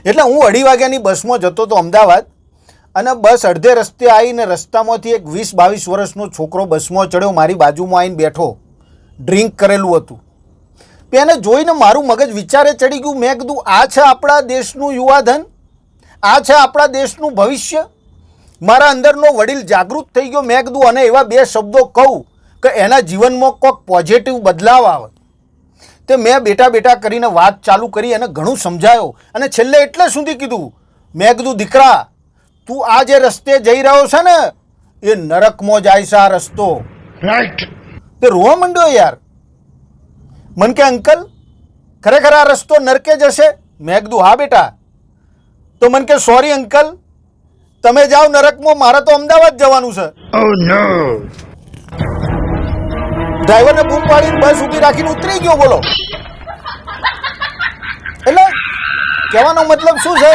એટલે હું 2:30 વાગ્યાની બસમાં જતો હતો અમદાવાદ, અને બસ અડધે રસ્તે આવીને રસ્તામાંથી એક 20-22 વર્ષનો છોકરો બસમાં ચડ્યો, મારી બાજુમાં આવીને બેઠો, ડ્રિંક કરેલું હતું. એને જોઈને મારું મગજ વિચારે ચડી ગયું. મેં કીધું આ છે આપણા દેશનું યુવાધન, આ છે આપણા દેશનું ભવિષ્ય. મારા અંદરનો વડીલ જાગૃત થઈ ગયો. મેં કીધું અને એવા 2 શબ્દો કહું કે એના જીવનમાં કોઈક પોઝિટિવ બદલાવ આવે. તે મેં બેટા કરીને વાત ચાલુ કરી, અને ઘણું સમજાયો, અને છેલ્લે એટલે સુધી કીધું, મેં કીધું દીકરા તું આ જે રસ્તે જઈ રહ્યો છે ને એ નરકમાં જાય છે આ રસ્તો. રાઈટ. તે રોવા માંડ્યો યાર. મન કે અંકલ ખરેખર આ રસ્તો નરકે જશે? મેં કીધું હા બેટા. તો મન કે સોરી અંકલ, તમે જાઓ નરકમાં, મારે તો અમદાવાદ જવાનું છે. Oh no. ડ્રાઈવરને બૂમ પાડીને બસ ઊભી રાખીને ઉતરી ગયો. બોલો. એટલે કહેવાનો મતલબ શું છે?